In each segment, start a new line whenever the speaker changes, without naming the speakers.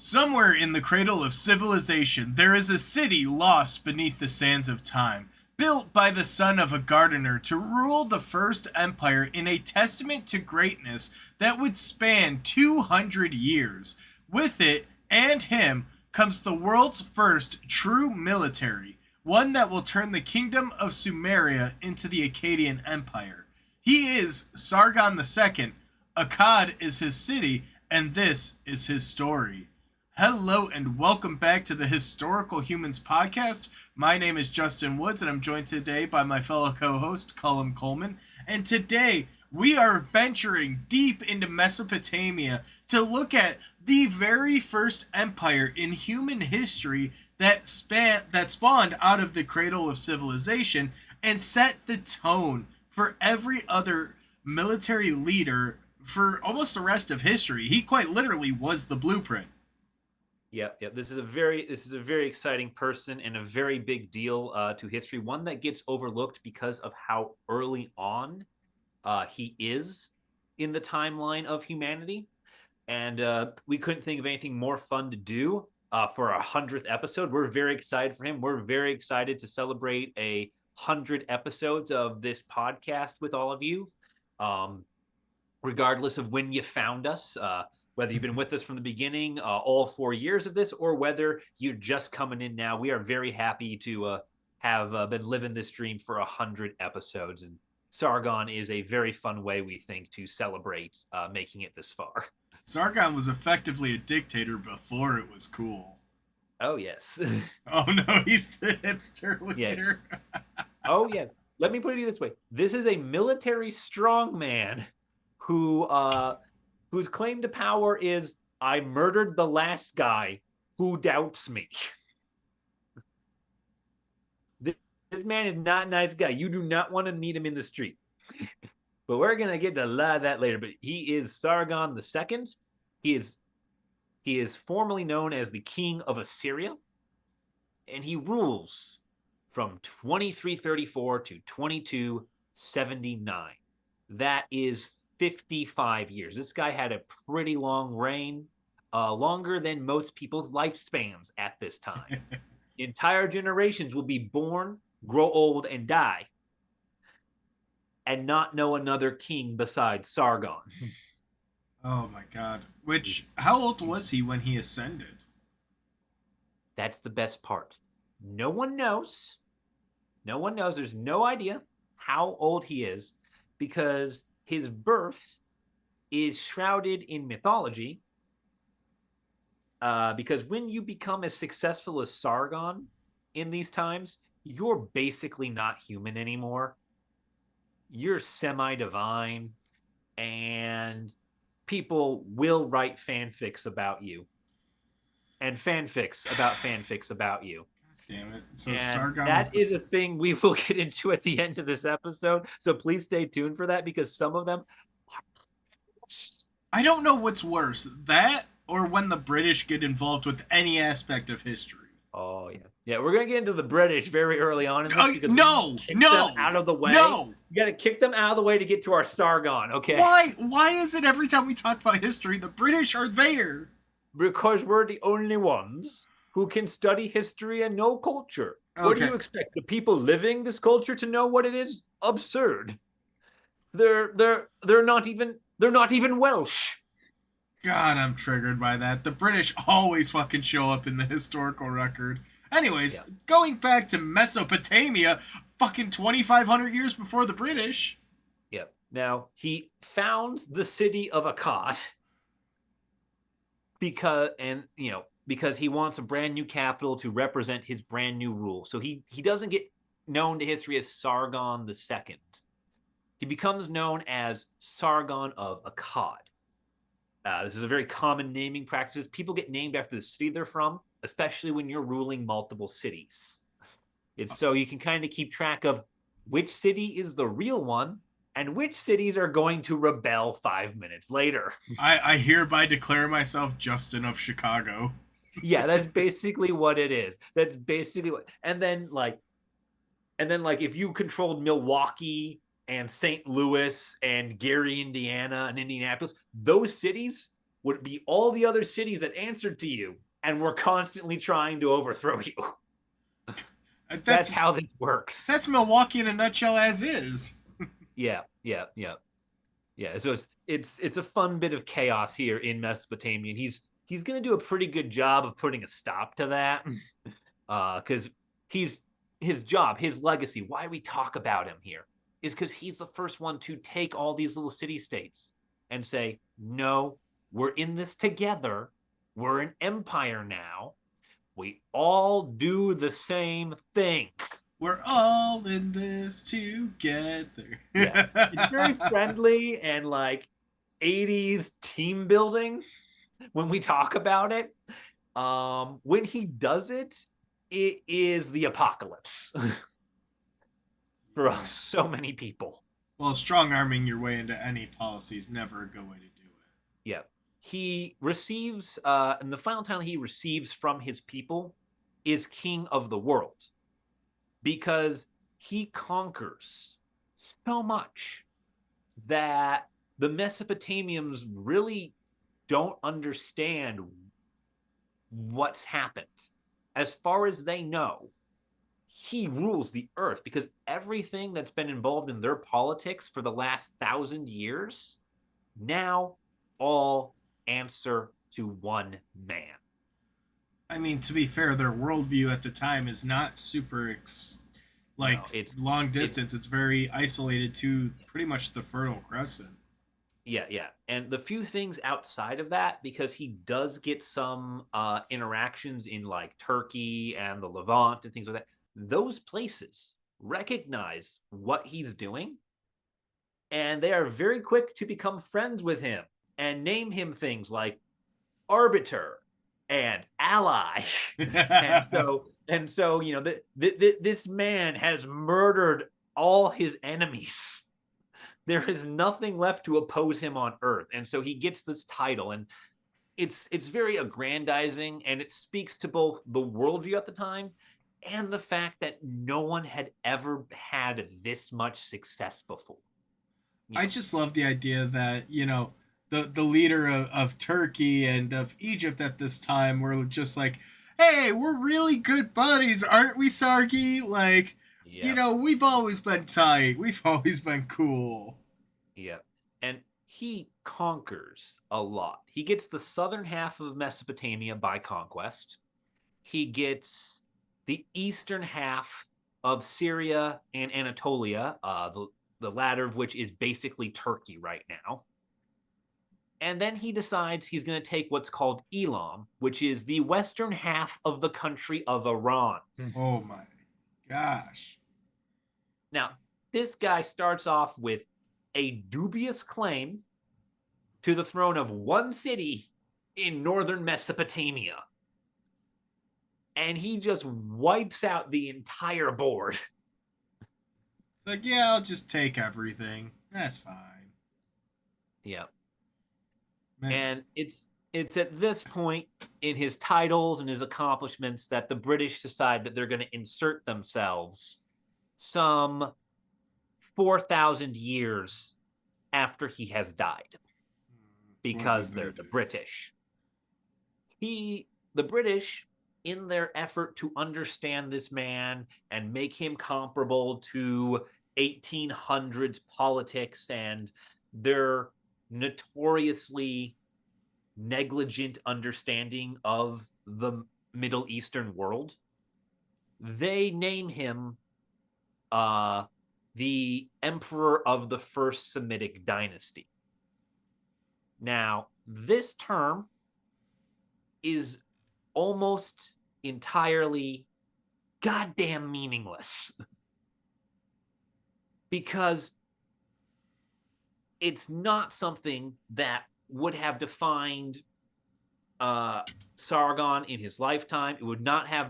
Somewhere in the cradle of civilization, there is a city lost beneath the sands of time, built by the son of a gardener to rule the first empire in a testament to greatness that would span 200 years. With it and him comes the world's first true military, one that will turn the kingdom of Sumeria into the Akkadian Empire. He is Sargon II, Akkad is his city, and this is his story. Hello and welcome back to the Historical Humans podcast. My name is Justin Woods and I'm joined today by my fellow co-host Coleman. And today we are venturing deep into Mesopotamia to look at the very first empire in human history that spawned out of the cradle of civilization and set the tone for every other military leader for almost the rest of history. He quite literally was the blueprint.
Yep. This is a very exciting person and a very big deal to history. One that gets overlooked because of how early on he is in the timeline of humanity. And we couldn't think of anything more fun to do for our 100th episode. We're very excited for him. We're very excited to celebrate 100 episodes of this podcast with all of you. Regardless of when you found us, whether you've been with us from the beginning, all 4 years of this, or whether you're just coming in now, we are very happy to have been living this dream for 100 episodes. And Sargon is a very fun way, we think, to celebrate making it this far.
Sargon was effectively a dictator before it was cool.
Oh, yes.
Oh, no, he's the hipster leader.
Yeah. Oh, yeah. Let me put it this way. This is a military strongman whose claim to power is, I murdered the last guy who doubts me. This man is not a nice guy. You do not want to meet him in the street. But we're going to get to a lot of that later. But he is Sargon II. He is formerly known as the King of Assyria. And he rules from 2334 to 2279. That is 55 years. This guy had a pretty long reign, longer than most people's lifespans at this time. Entire generations will be born, grow old, and die, and not know another king besides Sargon.
Oh my god. How old was he when he ascended?
That's the best part. No one knows. There's no idea how old he is because his birth is shrouded in mythology, because when you become as successful as Sargon in these times, you're basically not human anymore. You're semi-divine, and people will write fanfics about you. And fanfics about you.
Damn it. So
and
Sargon
that is a thing we will get into at the end of this episode. So please stay tuned for that, because some of them
I don't know what's worse, that or when the British get involved with any aspect of history.
Oh, yeah. Yeah, we're going to get into the British very early on.
No!
Out of the way.
No!
You got to kick them out of the way to get to our Sargon, okay?
Why is it every time we talk about history, the British are there?
Because we're the only ones who can study history and know culture. Okay. What do you expect? The people living this culture to know what it is? Absurd. They're not even Welsh.
God, I'm triggered by that. The British always fucking show up in the historical record. Anyways, Going back to Mesopotamia, fucking 2,500 years before the British.
Yep. Now, he founds the city of Akkad because he wants a brand new capital to represent his brand new rule. So he doesn't get known to history as Sargon II. He becomes known as Sargon of Akkad. This is a very common naming practice. People get named after the city they're from, especially when you're ruling multiple cities. It's so you can kind of keep track of which city is the real one and which cities are going to rebel 5 minutes later.
I hereby declare myself Justin of Chicago.
Yeah, that's basically what it is. That's basically what. And then if you controlled Milwaukee and St. Louis and Gary, Indiana and Indianapolis, those cities would be all the other cities that answered to you and were constantly trying to overthrow you. That's how this works.
That's Milwaukee in a nutshell, as is.
Yeah. So it's a fun bit of chaos here in Mesopotamia, and he's going to do a pretty good job of putting a stop to that, because his job, his legacy, why we talk about him here, is because he's the first one to take all these little city states and say, no, we're in this together. We're an empire now. We all do the same thing.
We're all in this together.
Yeah. It's very friendly and like 80s team building when we talk about it. When he does it, it is the apocalypse for so many people.
Well, strong arming your way into any policy is never a good way to do it.
Yeah. He receives, and the final title he receives from his people is King of the World, because he conquers so much that the Mesopotamians really don't understand what's happened. As far as they know, he rules the earth, because everything that's been involved in their politics for the last 1,000 years now all answer to one man.
I mean, to be fair, their worldview at the time is not super it's long distance. It's very isolated to pretty much the Fertile Crescent.
Yeah. And the few things outside of that, because he does get some interactions in like Turkey and the Levant and things like that, those places recognize what he's doing, and they are very quick to become friends with him and name him things like arbiter and ally. and so this man has murdered all his enemies. There is nothing left to oppose him on earth, and so he gets this title, and it's very aggrandizing, and it speaks to both the worldview at the time and the fact that no one had ever had this much success before.
I just love the idea that, the leader of Turkey and of Egypt at this time were just like, hey, we're really good buddies, aren't we, Sargi? Like, we've always been tight. We've always been cool.
Yeah. And he conquers a lot. He gets the southern half of Mesopotamia by conquest. He gets the eastern half of Syria and Anatolia, the latter of which is basically Turkey right now. And then he decides he's going to take what's called Elam, which is the western half of the country of Iran.
Oh my gosh.
Now, this guy starts off with a dubious claim to the throne of one city in northern Mesopotamia. And he just wipes out the entire board.
It's like, yeah, I'll just take everything. That's fine.
Yeah. And it's at this point in his titles and his accomplishments that the British decide that they're going to insert themselves some 4,000 years after he has died, because they're the British. The British, in their effort to understand this man and make him comparable to 1800s politics and their notoriously negligent understanding of the Middle Eastern world, they name him the Emperor of the First Semitic Dynasty. Now, this term is almost entirely goddamn meaningless, because it's not something that would have defined Sargon in his lifetime. It would not have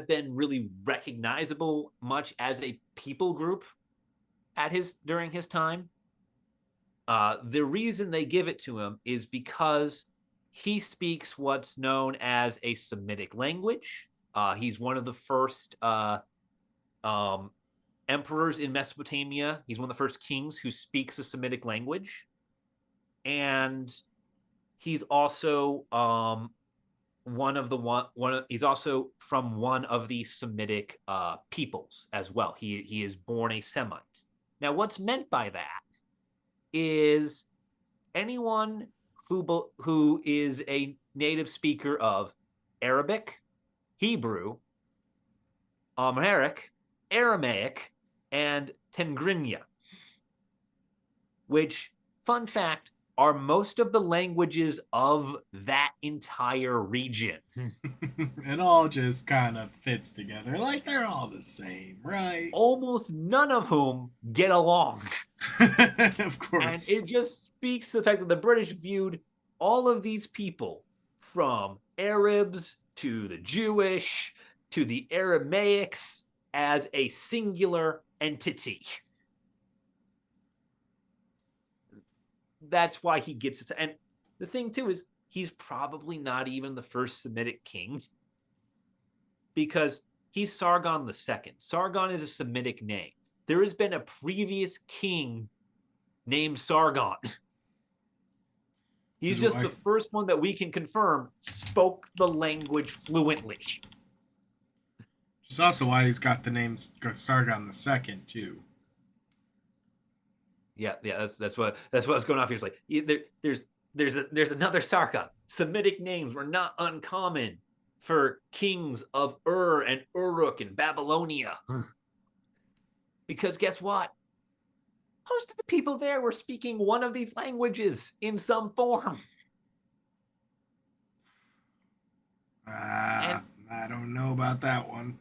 been really recognizable much as a people group during his time. The reason they give it to him is because he speaks what's known as a Semitic language. He's one of the first emperors in Mesopotamia. He's one of the first kings who speaks a Semitic language. And He's also he's also from one of the Semitic peoples as well. He is born a Semite. Now, what's meant by that is anyone who is a native speaker of Arabic, Hebrew, Amharic, Aramaic, and Tigrinya, which, fun fact, are most of the languages of that entire region.
It all just kind of fits together. Like they're all the same, right?
Almost none of whom get along.
Of
And
course.
it just speaks to the fact that the British viewed all of these people, from Arabs to the Jewish to the Aramaics, as a singular entity. That's why he gets it. And the thing, too, is he's probably not even the first Semitic king, because he's Sargon the Second. Sargon is a Semitic name. There has been a previous king named Sargon. He's just the first one that we can confirm spoke the language fluently.
Which is also why he's got the name Sargon the Second too.
Yeah, that's what was going off here. It's like there's another Sargon. Semitic names were not uncommon for kings of Ur and Uruk in Babylonia. Because guess what? Most of the people there were speaking one of these languages in some form.
I don't know about that one.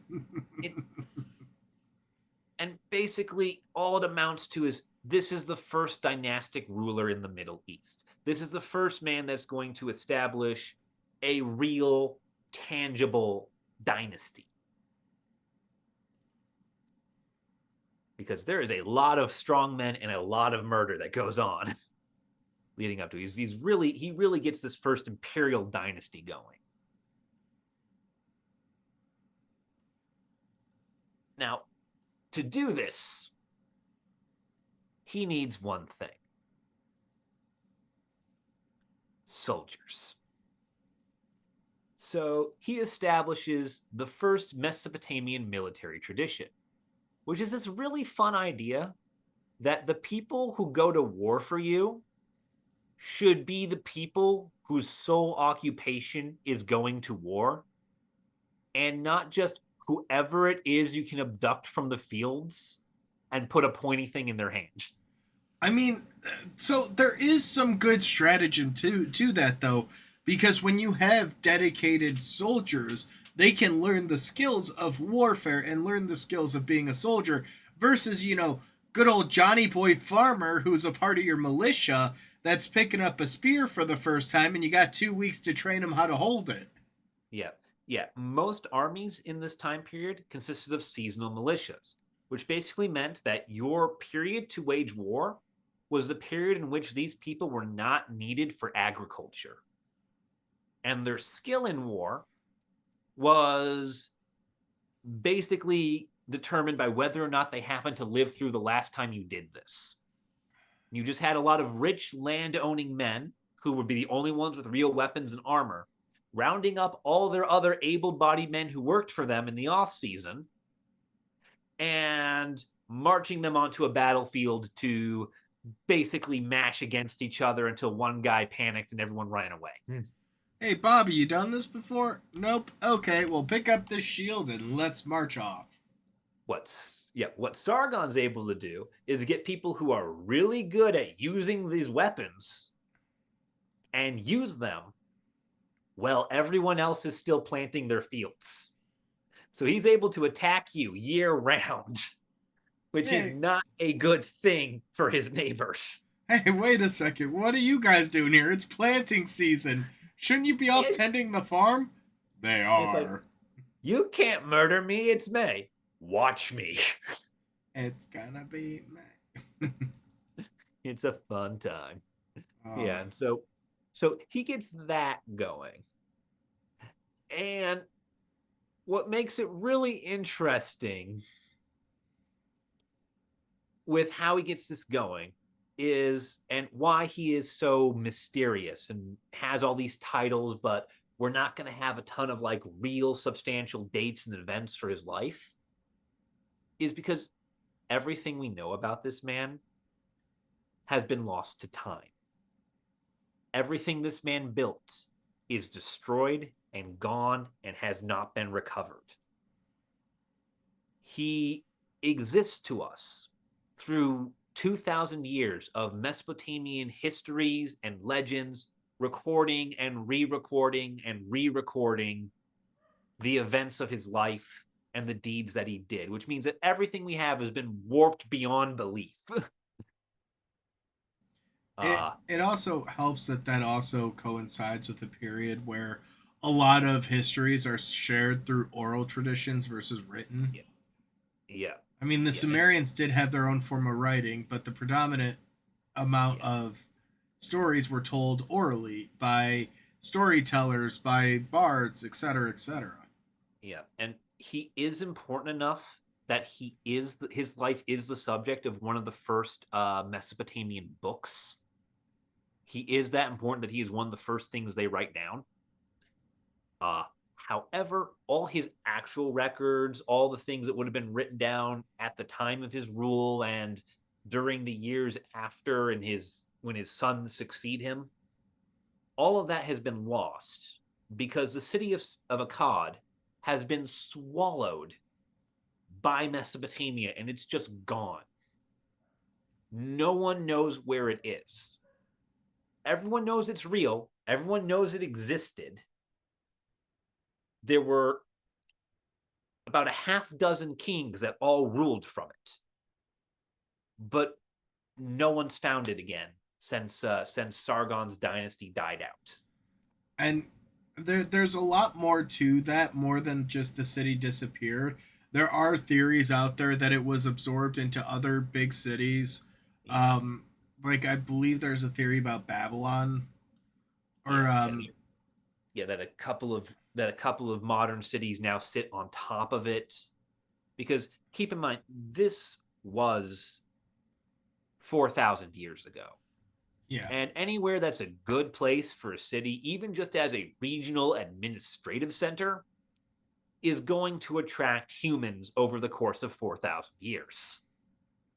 And basically, all it amounts to is this is the first dynastic ruler in the Middle East. This is the first man that's going to establish a real, tangible dynasty. Because there is a lot of strong men and a lot of murder that goes on leading up to it. He really gets this first imperial dynasty going. Now, to do this, he needs one thing: soldiers. So he establishes the first Mesopotamian military tradition, which is this really fun idea that the people who go to war for you should be the people whose sole occupation is going to war, and not just whoever it is you can abduct from the fields and put a pointy thing in their hands.
I mean, so there is some good stratagem to that though, because when you have dedicated soldiers, they can learn the skills of warfare and learn the skills of being a soldier versus, good old Johnny Boy Farmer who's a part of your militia that's picking up a spear for the first time and you got 2 weeks to train him how to hold it.
Yeah. Yeah. Most armies in this time period consisted of seasonal militias, which basically meant that your period to wage war was the period in which these people were not needed for agriculture. And their skill in war was basically determined by whether or not they happened to live through the last time you did this. You just had a lot of rich land-owning men who would be the only ones with real weapons and armor, rounding up all their other able-bodied men who worked for them in the off-season and marching them onto a battlefield to basically mash against each other until one guy panicked and everyone ran away.
Hey, Bobby, you done this before? Nope. Okay, well, pick up this shield and let's march off.
What Sargon's able to do is get people who are really good at using these weapons and use them while everyone else is still planting their fields. So he's able to attack you year round, which is not a good thing for his neighbors.
Hey, wait a second. What are you guys doing here? It's planting season. Shouldn't you be off tending the farm? They are.
It's like, you can't murder me. It's May. Watch me.
It's gonna be May.
It's a fun time. Yeah, and so he gets that going. And what makes it really interesting with how he gets this going is and why he is so mysterious and has all these titles, but we're not going to have a ton of like real substantial dates and events for his life, is because everything we know about this man has been lost to time. Everything this man built is destroyed and gone and has not been recovered. He exists to us through 2,000 years of Mesopotamian histories and legends, recording and re-recording and re-recording the events of his life and the deeds that he did, which means that everything we have has been warped beyond belief.
It also helps that that also coincides with a period where a lot of histories are shared through oral traditions versus written.
Yeah, yeah,
I mean, the
yeah, and
Sumerians did have their own form of writing, but the predominant amount
yeah,
of stories were told orally by storytellers, by bards, etc., etc.
yeah. And he is important enough that his life is the subject of one of the first Mesopotamian books. He is that important that he is one of the first things they write down. Uh, However, all his actual records, all the things that would have been written down at the time of his rule and during the years after, and his when his sons succeed him, all of that has been lost because the city of Akkad has been swallowed by Mesopotamia and it's just gone. No one knows where it is. Everyone knows it's real. Everyone knows it existed. There were about a half dozen kings that all ruled from it, but no one's found it again since Sargon's dynasty died out.
And there's a lot more to that, more than just the city disappeared. There are theories out there that it was absorbed into other big cities.
Yeah,
Um, like I believe there's a theory about Babylon, or
yeah, yeah, yeah. That a couple of modern cities now sit on top of it, because keep in mind this was 4,000 years ago.
yeah.
And anywhere that's a good place for a city, even just as a regional administrative center, is going to attract humans over the course of 4,000 years.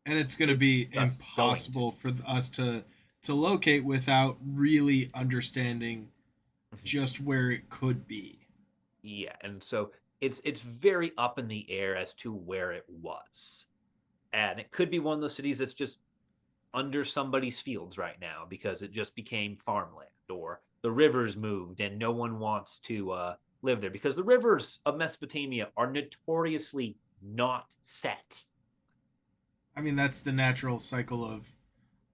And it's going to
It's
be
just going to.
impossible for us to locate without really understanding
Mhm.
just where it could be.
Yeah, and so it's very up in the air as to where it was. And it could be one of those cities that's just under somebody's fields right now because it just became farmland, or the rivers moved and no one wants to live there because the rivers of Mesopotamia are notoriously not set.
I mean, that's the natural cycle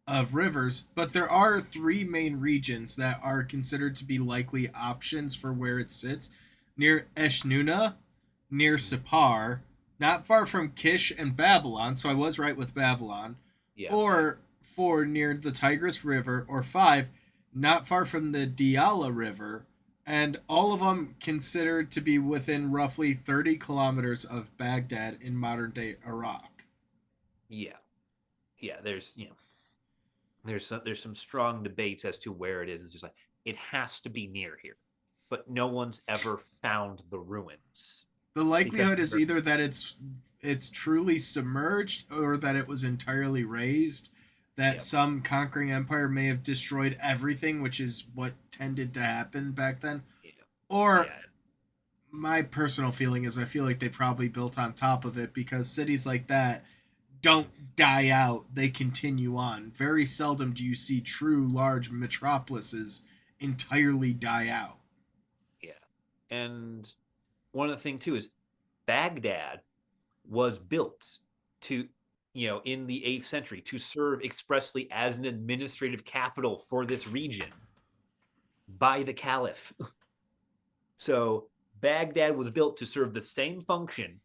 of rivers, but there are three main regions that are considered to be likely options for where it sits: near Eshnuna, near Sippar, not far from Kish and Babylon, so I was right with Babylon,
Yeah, yeah,
or four, near the Tigris River, or five, not far from the Diyala River, and all of them considered to be within roughly 30 kilometers of Baghdad in modern day Iraq.
yeah, yeah. There's some strong debates as to where it is. It's just like it has to be near here, but no one's ever found the ruins
The
because
likelihood is either that it's truly submerged or that it was entirely raised, that
yeah,
some conquering empire may have destroyed everything, which is what tended to happen back then.
yeah,
Or
yeah,
my personal feeling is I feel like they probably built on top of it because cities like that don't die out, they continue on. Very seldom do you see true large metropolises entirely die out.
yeah. And one of the things too is Baghdad was built to, in the 8th century to serve expressly as an administrative capital for this region by the Caliph. So Baghdad was built to serve the same function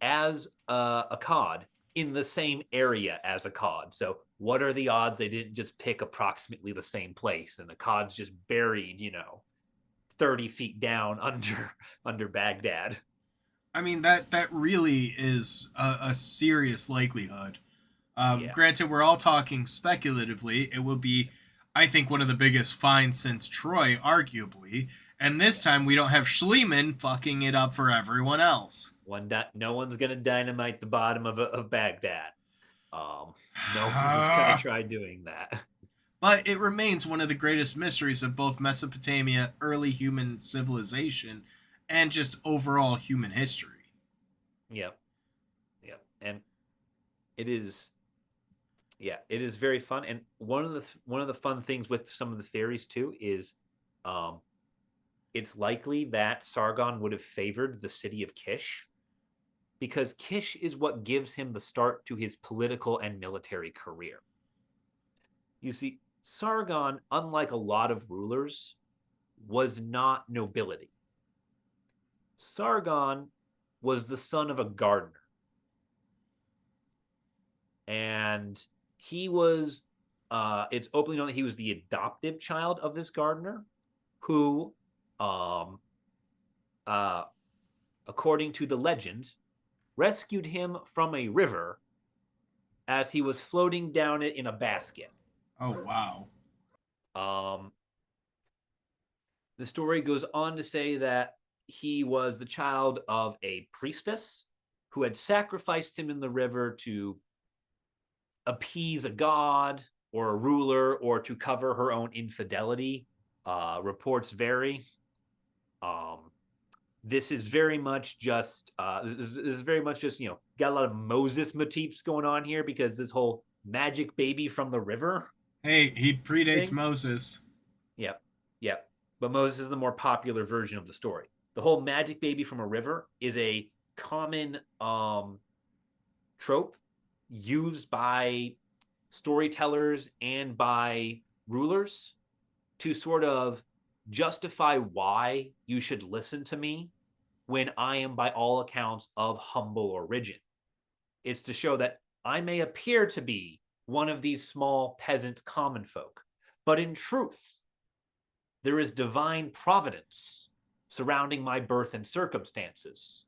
as Akkad in the same area as Akkad. So what are the odds they didn't just pick approximately the same place and Akkad's just buried, 30 feet down under Baghdad?
I mean that really is a serious likelihood.
Yeah.
Granted, we're all talking speculatively. It will be, I think, one of the biggest finds since Troy, arguably. And this
Yeah.
time we don't have Schliemann fucking it up for everyone else.
No one's gonna dynamite the bottom of Baghdad. No one's gonna try doing that.
But it remains one of the greatest mysteries of both Mesopotamia, early human civilization, and just overall human history.
Yep. Yep. And it is, yeah, it is very fun. And one of the fun things with some of the theories too is, um, it's likely that Sargon would have favored the city of Kish because Kish is what gives him the start to his political and military career. You see, Sargon, unlike a lot of rulers, was not nobility. Sargon was the son of a gardener. And he was, it's openly known that he was the adoptive child of this gardener who, um, uh, according to the legend, rescued him from a river as he was floating down it in a basket.
Oh, wow.
Um, the story goes on to say that he was the child of a priestess who had sacrificed him in the river to appease a god or a ruler or to cover her own infidelity. Reports vary. Um, this is very much just this is very much just, got a lot of Moses motifs going on here because this whole magic baby from the river
Hey, he predates
thing.
Moses.
Yep, yep. But Moses is the more popular version of the story. The whole magic baby from a river is a common trope used by storytellers and by rulers to sort of justify why you should listen to me when I am, by all accounts, of humble origin. It's to show that I may appear to be one of these small peasant common folk, but in truth, there is divine providence surrounding my birth and circumstances.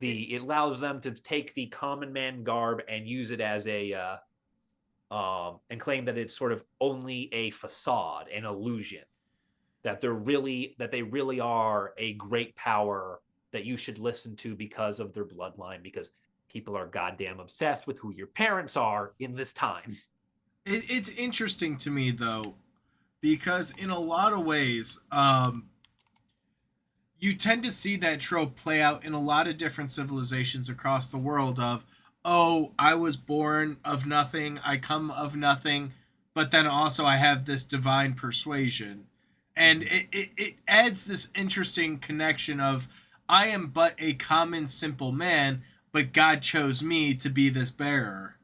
It allows them to take the common man garb and use it as a and claim that it's sort of only a facade, an illusion, that they really are a great power that you should listen to because of their bloodline, because people are goddamn obsessed with who your parents are in this time.
It's interesting to me, though, because in a lot of ways, you tend to see that trope play out in a lot of different civilizations across the world of, oh, I was born of nothing, I come of nothing, but then also I have this divine persuasion. And it adds this interesting connection of, I am but a common simple man, but God chose me to be this bearer.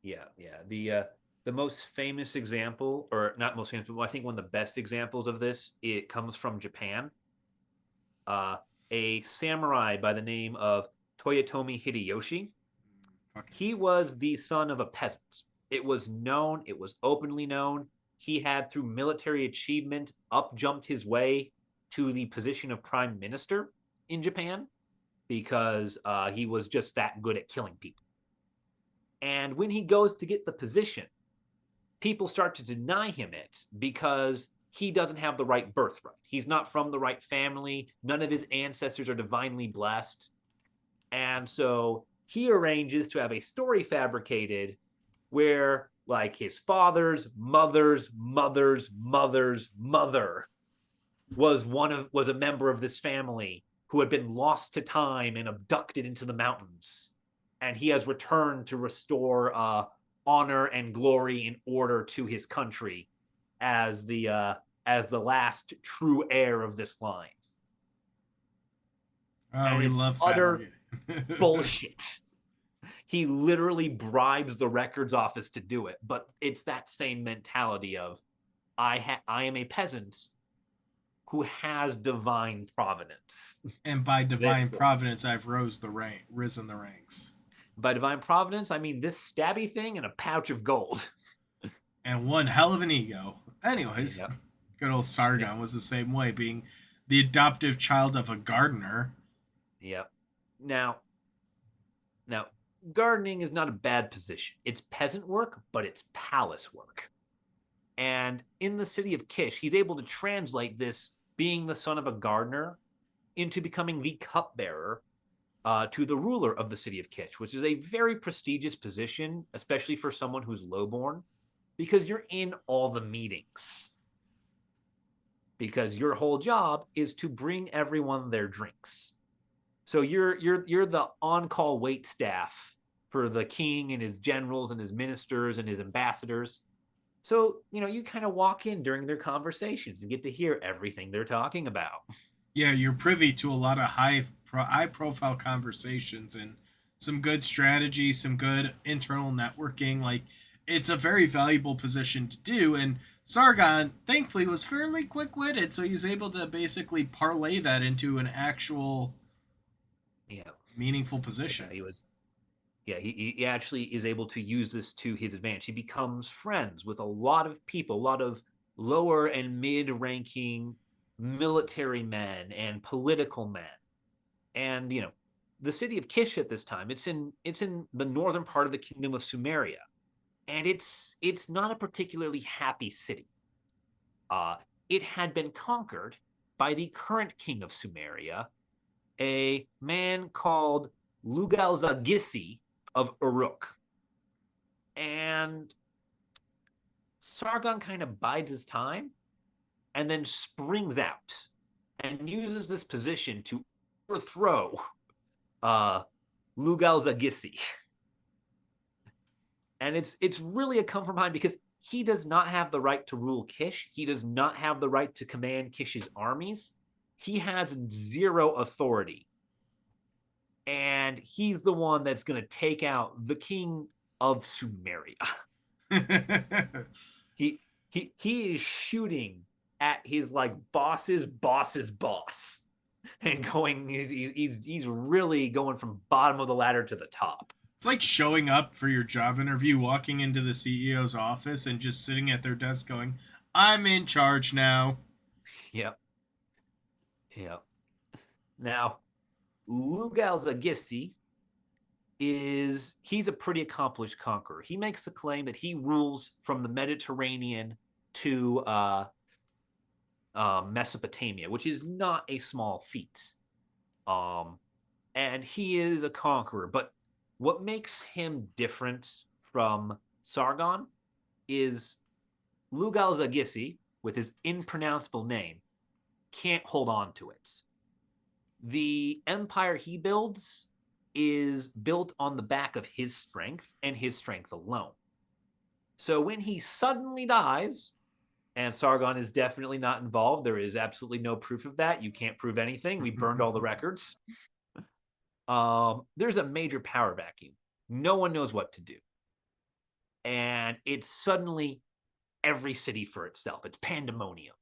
Yeah, yeah. The most famous example, or not most famous, but I think one of the best examples of this, it comes from Japan. uh, a samurai by the name of Toyotomi Hideyoshi. He was the son of a peasant. It was known, it was openly known. He had, through military achievement, up jumped his way to the position of prime minister in Japan because he was just that good at killing people. And when he goes to get the position, people start to deny him it because he doesn't have the right birthright. He's not from the right family. None of his ancestors are divinely blessed. And so he arranges to have a story fabricated where, like, his father's mother's mother was a member of this family who had been lost to time and abducted into the mountains, and he has returned to restore honor and glory and order to his country as the last true heir of this line.
Oh,
And
we
it's
love
utter
fabricating.
bullshit. He literally bribes the records office to do it, but it's that same mentality of I am a peasant who has divine providence.
And by divine
Therefore,
providence, I've risen the ranks.
by divine providence, I mean this stabby thing and a pouch of gold.
And one hell of an ego. Anyways,
Yep.
good old Sargon
Yep.
was the same way, being the adoptive child of a gardener.
Yep. Now, gardening is not a bad position. It's peasant work, but it's palace work. And in the city of Kish, he's able to translate this being the son of a gardener into becoming the cupbearer to the ruler of the city of Kish, which is a very prestigious position, especially for someone who's lowborn, because you're in all the meetings. Because your whole job is to bring everyone their drinks. So you're the on-call wait staff for the king and his generals and his ministers and his ambassadors. So, you kind of walk in during their conversations and get to hear everything they're talking about.
Yeah, you're privy to a lot of high profile conversations and some good strategy, some good internal networking. Like, it's a very valuable position to do. And Sargon, thankfully, was fairly quick witted, so he's able to basically parlay that into an actual
Yeah.
meaningful position.
Yeah, he was. Yeah, he actually is able to use this to his advantage. He becomes friends with a lot of people, a lot of lower and mid-ranking military men and political men. And the city of Kish at this time, it's in the northern part of the kingdom of Sumeria, and it's not a particularly happy city. It had been conquered by the current king of Sumeria, a man called Lugal-Zagissi of Uruk. And Sargon kind of bides his time and then springs out and uses this position to overthrow Lugal-Zagissi. And it's really a come from behind because he does not have the right to rule Kish. He does not have the right to command Kish's armies. He has zero authority. And he's the one that's going to take out the king of Sumeria. he is shooting at his like boss's boss and going he's really going from bottom of the ladder to the top.
It's like showing up for your job interview, walking into the CEO's office and just sitting at their desk going, I'm in charge now.
Yep. Now, Lugal-Zagissi he's a pretty accomplished conqueror. He makes the claim that he rules from the Mediterranean to Mesopotamia, which is not a small feat. And he is a conqueror. But what makes him different from Sargon is Lugal-Zagissi, with his impronounceable name, can't hold on to it. The empire he builds is built on the back of his strength and his strength alone. So when he suddenly dies, and Sargon is definitely not involved, there is absolutely no proof of that. You can't prove anything. We burned all the records. There's a major power vacuum. No one knows what to do. And it's suddenly every city for itself. It's pandemonium.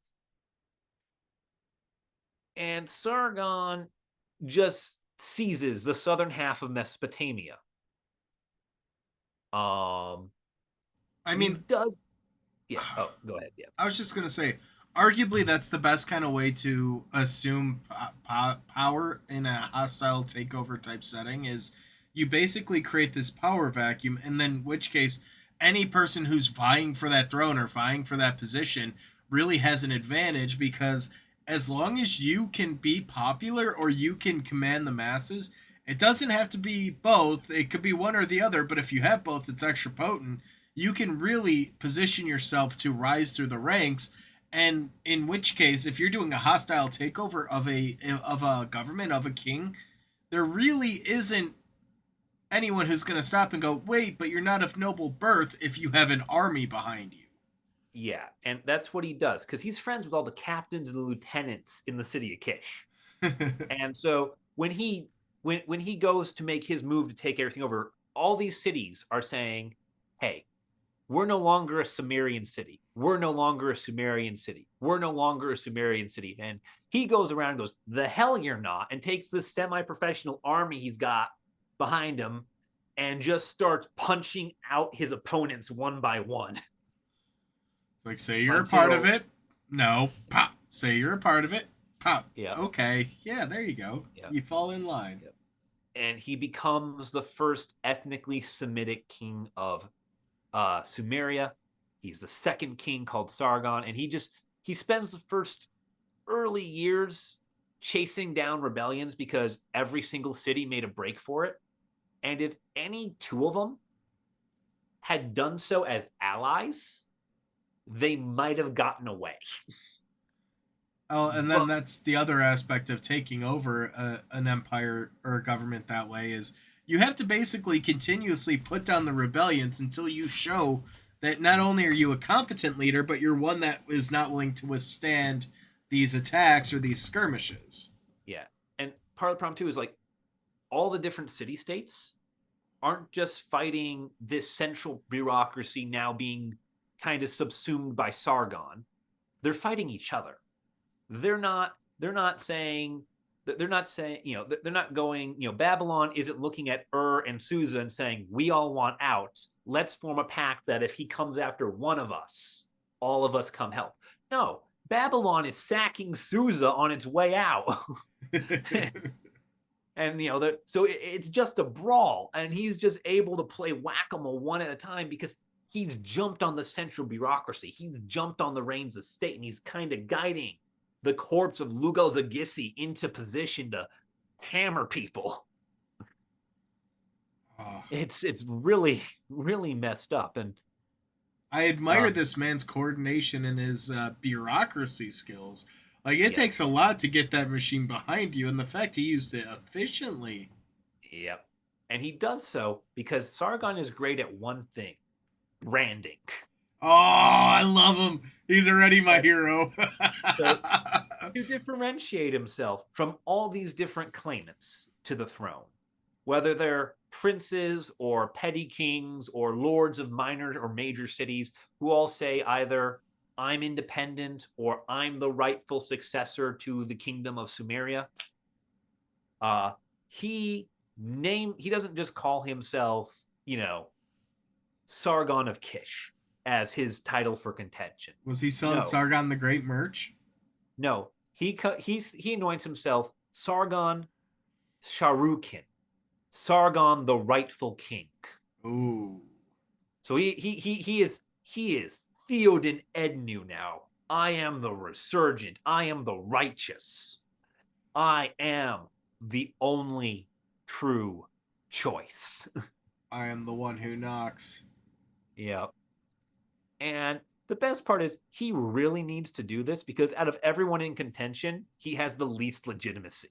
And Sargon just seizes the southern half of Mesopotamia.
I mean,
does. Yeah. Oh, go ahead. Yeah.
I was just gonna say, arguably, that's the best kind of way to assume power in a hostile takeover type setting. Is you basically create this power vacuum, and then, in which case, any person who's vying for that throne or vying for that position really has an advantage because as long as you can be popular or you can command the masses, it doesn't have to be both. It could be one or the other, but if you have both, it's extra potent. You can really position yourself to rise through the ranks. And in which case, if you're doing a hostile takeover of a government, of a king, there really isn't anyone who's going to stop and go, wait, but you're not of noble birth if you have an army behind you.
Yeah, and that's what he does because he's friends with all the captains and the lieutenants in the city of Kish. And so when he goes to make his move to take everything over, all these cities are saying, "Hey, we're no longer a Sumerian city. We're no longer a Sumerian city. We're no longer a Sumerian city." And he goes around and goes, "The hell you're not," and takes this semi-professional army he's got behind him and just starts punching out his opponents one by one.
Like, say you're a part of it. No. Pop. Say you're a part of it. Pop.
Yeah.
Okay. Yeah, there you go.
Yep.
You fall in line.
Yep. and he becomes the first ethnically Semitic king of Sumeria. He's the second king called Sargon, and he spends the first early years chasing down rebellions because every single city made a break for it. And if any two of them had done so as allies, they might have gotten away.
Oh, and then that's the other aspect of taking over an empire or a government that way is you have to basically continuously put down the rebellions until you show that not only are you a competent leader, but you're one that is not willing to withstand these attacks or these skirmishes.
Yeah. And part of the problem too is like all the different city states aren't just fighting this central bureaucracy now being kind of subsumed by Sargon. They're fighting each other. They're not saying, they're not going, Babylon isn't looking at and Susa and saying, we all want out. Let's form a pact that if he comes after one of us, all of us come help. No, Babylon is sacking Susa on its way out. And so it's just a brawl, and he's just able to play whack-a-mole one at a time because he's jumped on the central bureaucracy. He's jumped on the reins of state, and he's kind of guiding the corpse of Lugal Zagissi into position to hammer people. Oh. It's really, really messed up. And
I admire this man's coordination and his bureaucracy skills. Like, it takes a lot to get that machine behind you, and the fact he used it efficiently.
Yep. And he does so because Sargon is great at one thing: branding.
Oh, I love him. He's already my hero.
So, to differentiate himself from all these different claimants to the throne, whether they're princes or petty kings or lords of minor or major cities who all say either I'm independent or I'm the rightful successor to the kingdom of Sumeria, he doesn't just call himself, Sargon of Kish as his title for contention.
Was he selling Sargon the Great merch?
No, he anoints himself Sargon Sharukin, Sargon the rightful king.
Ooh.
So he is Theoden Ednu now. I am the resurgent. I am the righteous. I am the only true choice.
I am the one who knocks.
Yeah. And the best part is he really needs to do this because out of everyone in contention, he has the least legitimacy.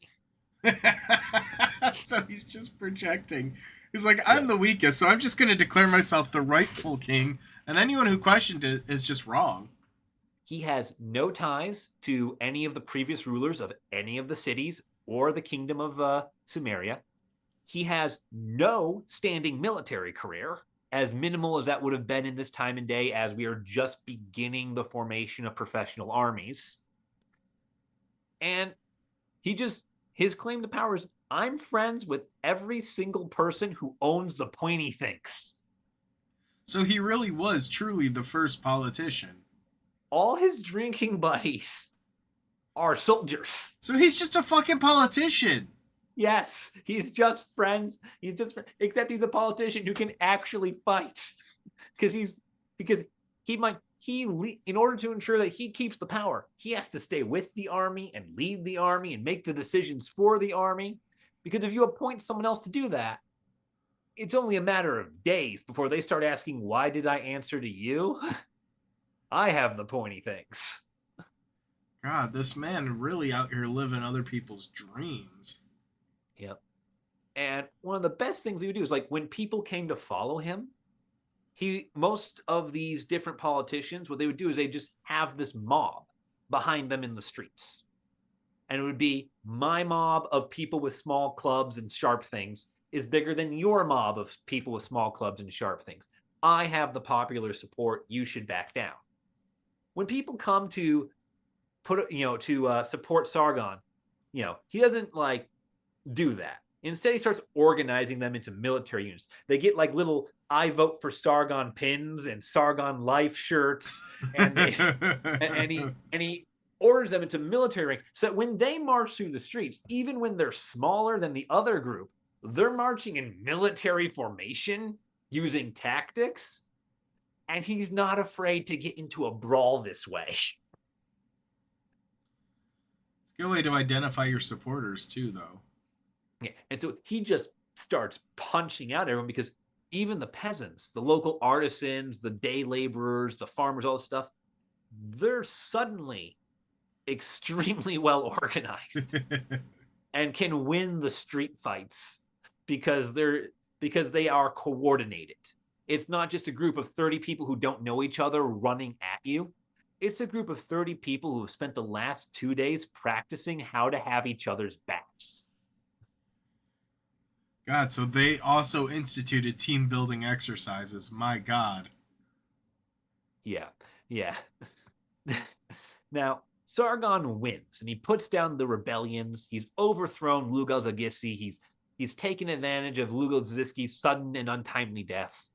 So he's just projecting. He's like, I'm the weakest, so I'm just going to declare myself the rightful king, and anyone who questioned it is just wrong.
He has no ties to any of the previous rulers of any of the cities or the kingdom of Sumeria. He has no standing military career, as minimal as that would have been in this time and day, as we are just beginning the formation of professional armies. And his claim to power is, I'm friends with every single person who owns the pointy things.
So he really was truly the first politician.
All his drinking buddies are soldiers.
So he's just a fucking politician.
Yes, he's just friends. Except he's a politician who can actually fight, in order to ensure that he keeps the power, he has to stay with the army and lead the army and make the decisions for the army. Because if you appoint someone else to do that, it's only a matter of days before they start asking, why did I answer to you? I have the pointy things.
God, this man really out here living other people's dreams.
Yep. And one of the best things he would do is, like, when people came to follow him, most of these different politicians, what they would do is they just have this mob behind them in the streets. And it would be, my mob of people with small clubs and sharp things is bigger than your mob of people with small clubs and sharp things. I have the popular support. You should back down. When people come to support Sargon, he doesn't do that. Instead, he starts organizing them into military units. They get like little "I vote for Sargon" pins and Sargon life shirts, and he orders them into military ranks. So that when they march through the streets, even when they're smaller than the other group, They're marching in military formation using tactics, and he's not afraid to get into a brawl this way.
It's a good way to identify your supporters, too, though.
Yeah. And so he just starts punching out everyone because even the peasants, the local artisans, the day laborers, the farmers, all this stuff, they're suddenly extremely well organized and can win the street fights because they are coordinated. It's not just a group of 30 people who don't know each other running at you. It's a group of 30 people who have spent the last 2 days practicing how to have each other's backs.
God, so they also instituted team building exercises. My God.
Yeah, yeah. Now, Sargon wins, and he puts down the rebellions. He's overthrown Lugal-Zagissi. He's taken advantage of Lugal-Zagissi's sudden and untimely death.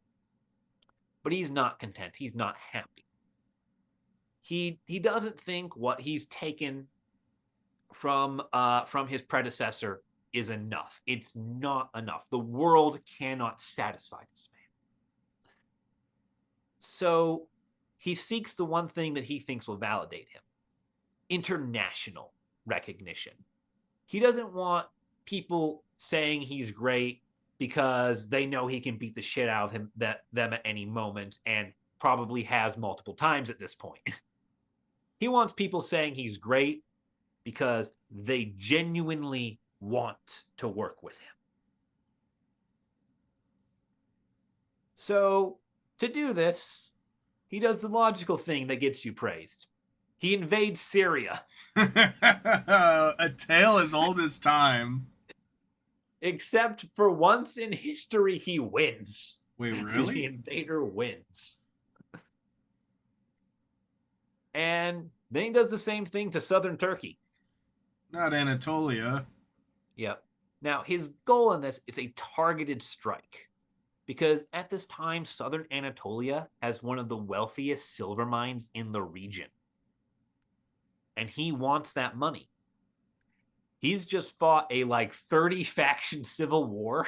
But he's not content. He's not happy. He doesn't think what he's taken from his predecessor is enough. It's not enough. The world cannot satisfy this man. So he seeks the one thing that he thinks will validate him: international recognition. He doesn't want people saying he's great because they know he can beat the shit out of them at any moment, and probably has multiple times at this point. He wants people saying he's great because they genuinely want to work with him. So to do this, he does the logical thing that gets you praised. He invades Syria.
A tale as old as time.
Except for once in history, he wins.
Wait, really?
The invader wins. And then he does the same thing to southern Turkey.
Not Anatolia.
Yep. Now, his goal in this is a targeted strike, because at this time, southern Anatolia has one of the wealthiest silver mines in the region. And he wants that money. He's just fought a 30 faction civil war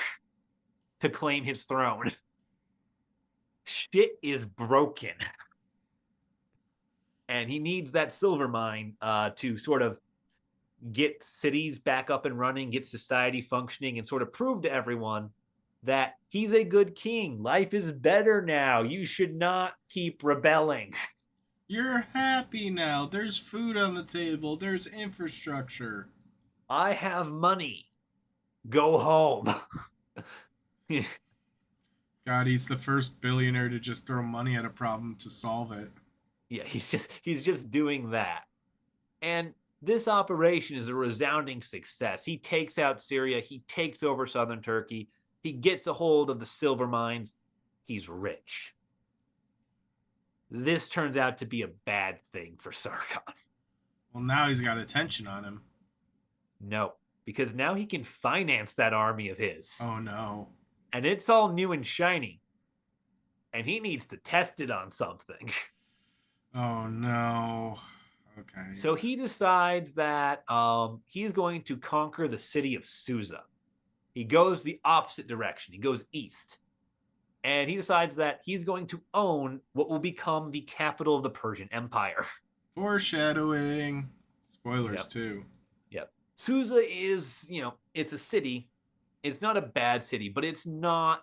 to claim his throne. Shit is broken. And he needs that silver mine to sort of get cities back up and running, get society functioning, and sort of prove to everyone that he's a good king. Life is better now. You should not keep rebelling.
You're happy now. There's food on the table. There's infrastructure.
I have money. Go home.
God, he's the first billionaire to just throw money at a problem to solve it.
Yeah, he's just doing that. And this operation is a resounding success. He takes out Syria. He takes over southern Turkey. He gets a hold of the silver mines. He's rich. This turns out to be a bad thing for Sargon.
Well, now he's got attention on him.
No, because now he can finance that army of his.
Oh, no.
And it's all new and shiny. And he needs to test it on something.
Oh, no. Okay.
So he decides that he's going to conquer the city of Susa. He goes the opposite direction. He goes east. And he decides that he's going to own what will become the capital of the Persian Empire.
Foreshadowing. Spoilers,
Yep.
too.
Yep. Susa is, it's a city. It's not a bad city, but it's not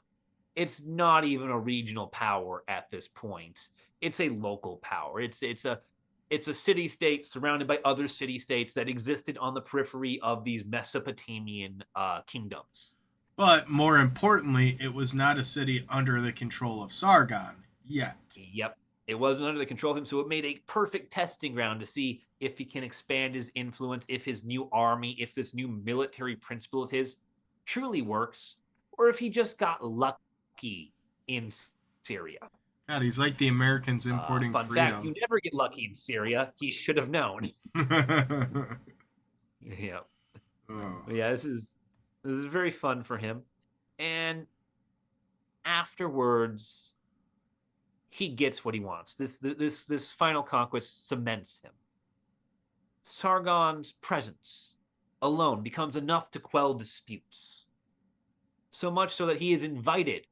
even a regional power at this point. It's a local power. It's a city-state surrounded by other city-states that existed on the periphery of these Mesopotamian kingdoms.
But more importantly, it was not a city under the control of Sargon yet.
Yep. It wasn't under the control of him, so it made a perfect testing ground to see if he can expand his influence, if his new army, if this new military principle of his truly works, or if he just got lucky in Syria.
God, he's like the Americans importing
fun
freedom.
fact, you never get lucky in Syria. He should have known. Yeah.
Oh.
Yeah, this is very fun for him. And afterwards, he gets what he wants. This final conquest cements him. Sargon's presence alone becomes enough to quell disputes. So much so that he is invited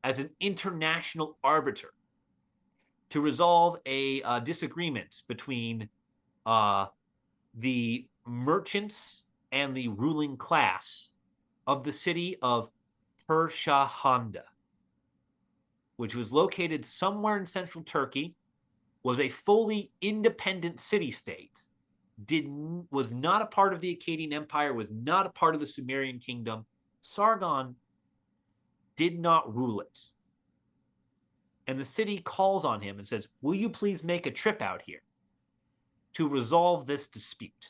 as an international arbiter to resolve a disagreement between the merchants and the ruling class of the city of Pershahanda, which was located somewhere in central Turkey, was a fully independent city-state, was not a part of the Akkadian Empire, was not a part of the Sumerian kingdom. Sargon did not rule it. And the city calls on him and says, will you please make a trip out here to resolve this dispute?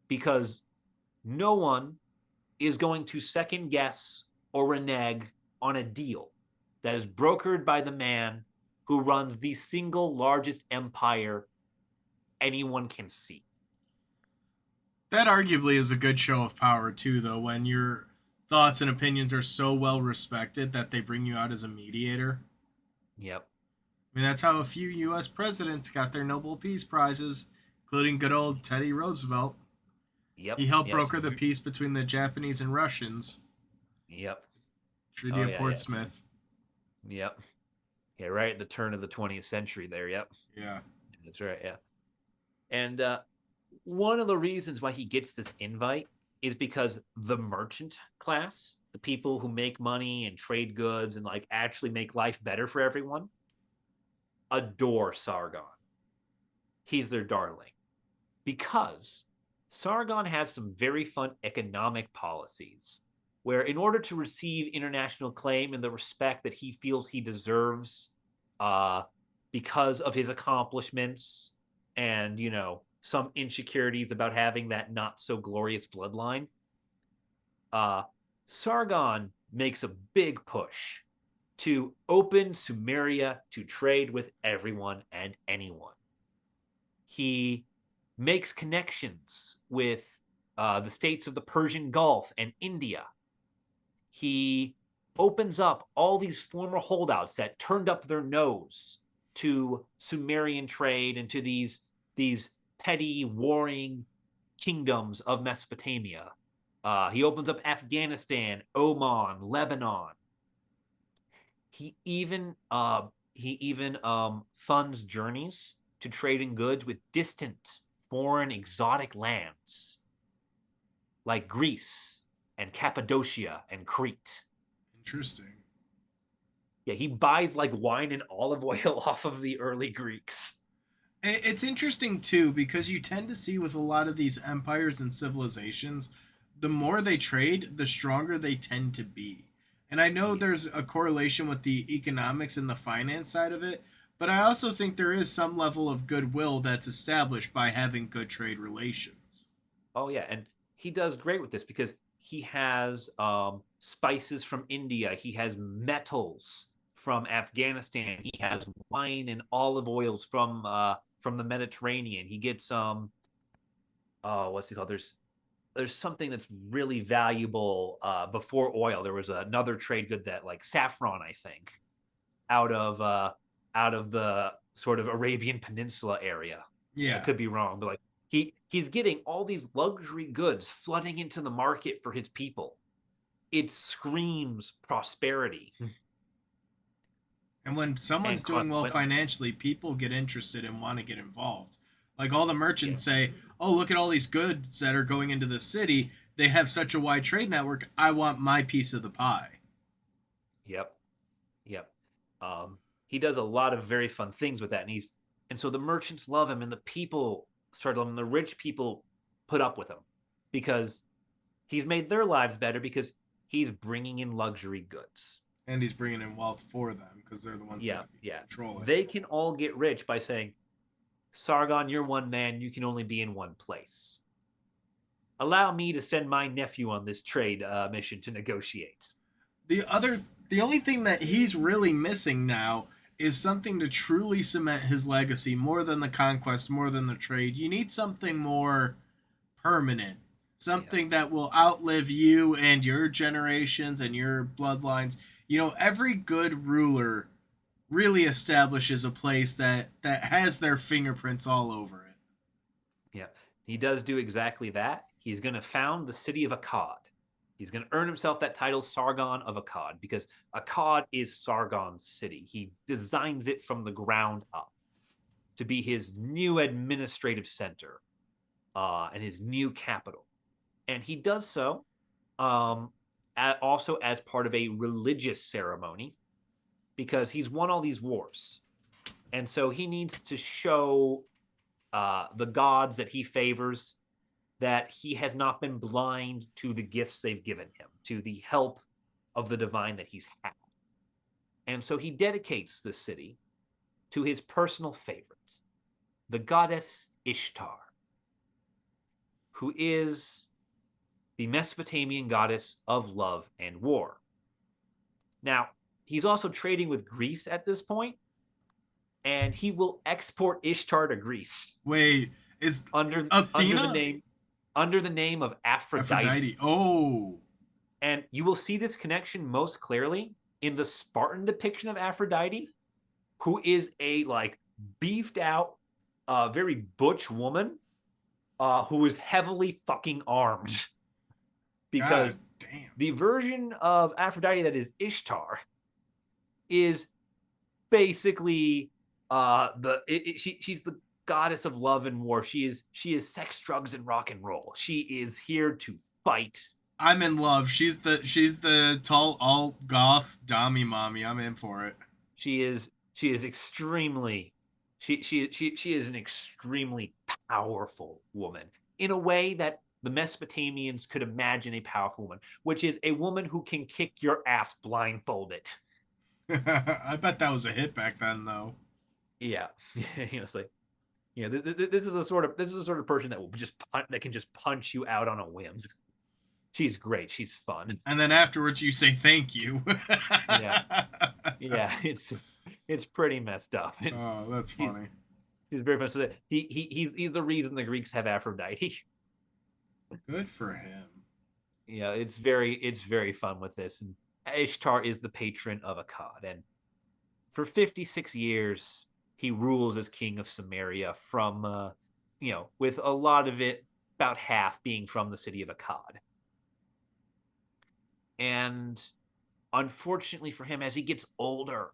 Because no one is going to second guess or renege on a deal that is brokered by the man who runs the single largest empire anyone can see.
That arguably is a good show of power too, though, when your thoughts and opinions are so well respected that they bring you out as a mediator.
Yep.
I mean, that's how a few U.S. presidents got their Nobel Peace Prizes, including good old Teddy Roosevelt.
Yep.
He helped broker the peace between the Japanese and Russians.
Yep.
Treaty of Portsmouth.
Yep. Yeah, right at the turn of the 20th century there. Yep.
Yeah.
That's right. Yeah. And one of the reasons why he gets this invite is because the merchant class, the people who make money and trade goods and like actually make life better for everyone, adore Sargon. He's their darling because Sargon has some very fun economic policies where in order to receive international acclaim and the respect that he feels he deserves because of his accomplishments and, you know, some insecurities about having that not so glorious bloodline, Sargon makes a big push to open Sumeria to trade with everyone and anyone. He makes connections with the states of the Persian Gulf and India. He opens up all these former holdouts that turned up their nose to Sumerian trade and to these petty warring kingdoms of Mesopotamia. He opens up Afghanistan, Oman, Lebanon. He even funds journeys to trade in goods with distant, foreign, exotic lands like Greece and Cappadocia and Crete.
Interesting.
Yeah, he buys like wine and olive oil off of the early Greeks.
It's interesting too because you tend to see with a lot of these empires and civilizations, the more they trade, the stronger they tend to be. And I know there's a correlation with the economics and the finance side of it, but I also think there is some level of goodwill that's established by having good trade relations.
Oh yeah, and he does great with this because he has spices from India, he has metals from Afghanistan, he has wine and olive oils from the Mediterranean. He gets what's it called? There's something that's really valuable before oil. There was another trade good that like saffron, I think, out of the sort of Arabian Peninsula area.
Yeah.
I could be wrong, but like he's getting all these luxury goods flooding into the market for his people. It screams prosperity.
And when someone's doing well financially, people get interested and want to get involved. Like all the merchants say, oh, look at all these goods that are going into the city. They have such a wide trade network. I want my piece of the pie.
Yep. He does a lot of very fun things with that. And so the merchants love him and the people start loving him. The rich people put up with him because he's made their lives better because he's bringing in luxury goods.
And he's bringing in wealth for them because they're the ones that control it.
They can all get rich by saying, Sargon, you're one man. You can only be in one place. Allow me to send my nephew on this trade mission to negotiate.
The only thing that he's really missing now is something to truly cement his legacy more than the conquest, more than the trade. You need something more permanent, something that will outlive you and your generations and your bloodlines. You know, every good ruler really establishes a place that has their fingerprints all over it.
Yeah, he does do exactly that. He's going to found the city of Akkad. He's going to earn himself that title, Sargon of Akkad, because Akkad is Sargon's city. He designs it from the ground up to be his new administrative center and his new capital. And he does so also as part of a religious ceremony because he's won all these wars. And so he needs to show the gods that he favors that he has not been blind to the gifts they've given him, to the help of the divine that he's had. And so he dedicates the city to his personal favorite, the goddess Ishtar, who is the Mesopotamian goddess of love and war. Now, he's also trading with Greece at this point, and he will export Ishtar to Greece.
Wait, is
under
Athena?
Under the name of Aphrodite.
Oh.
And you will see this connection most clearly in the Spartan depiction of Aphrodite, who is a like beefed out, very butch woman who is heavily fucking armed. Because the version of Aphrodite that is Ishtar is basically she's the goddess of love and war. She is sex, drugs, and rock and roll. She is here to fight.
I'm in love. She's the tall alt goth dommy mommy. I'm in for it.
She is extremely she is an extremely powerful woman in a way that the Mesopotamians could imagine a powerful woman, which is a woman who can kick your ass blindfolded.
I bet that was a hit back then, though.
Yeah, it's like, this is a sort of person that will that can just punch you out on a whim. She's great. She's fun.
And then afterwards, you say thank you.
yeah. It's pretty messed up.
Oh, that's funny.
He's very much so. He's the reason the Greeks have Aphrodite.
Good for him.
Yeah, it's very fun with this. And Ishtar is the patron of Akkad, and for 56 years he rules as king of Samaria from with a lot of it, about half being from the city of Akkad. And unfortunately for him, as he gets older,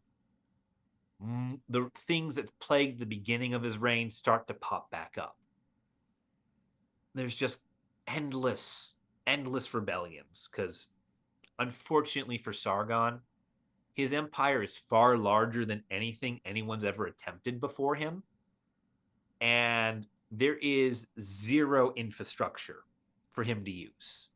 the things that plagued the beginning of his reign start to pop back up. There's just endless rebellions because, unfortunately for Sargon, his empire is far larger than anything anyone's ever attempted before him. And there is zero infrastructure for him to use.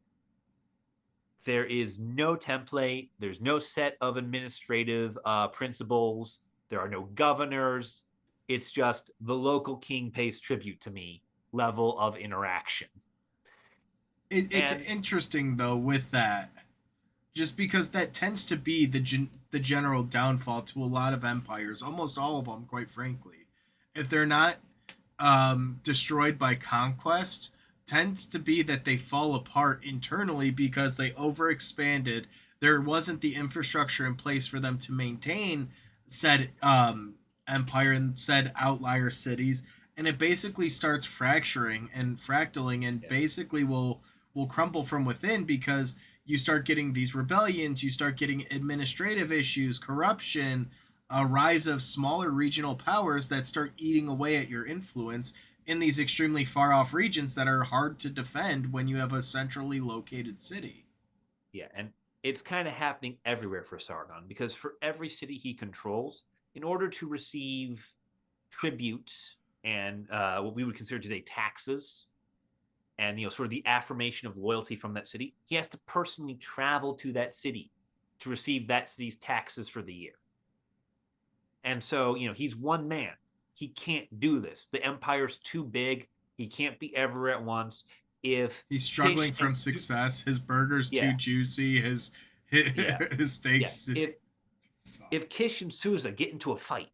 There is no template. There's no set of administrative principles. There are no governors. It's just the local king pays tribute to me level of interaction.
It's interesting, though, with that. Just because that tends to be the general downfall to a lot of empires, almost all of them, quite frankly. If they're not destroyed by conquest, tends to be that they fall apart internally because they overexpanded. There wasn't the infrastructure in place for them to maintain said empire and said outlier cities, and it basically starts fracturing and fractaling, and basically will crumble from within because you start getting these rebellions, you start getting administrative issues, corruption, a rise of smaller regional powers that start eating away at your influence in these extremely far off regions that are hard to defend when you have a centrally located city.
Yeah, and it's kind of happening everywhere for Sargon because for every city he controls, in order to receive tribute and what we would consider today taxes, and sort of the affirmation of loyalty from that city, he has to personally travel to that city to receive that city's taxes for the year. And so, he's one man. He can't do this. The empire's too big. He can't be ever at once. If
he's struggling from success, his burger's too juicy, his steaks.
Yeah. If Kish and Susa get into a fight,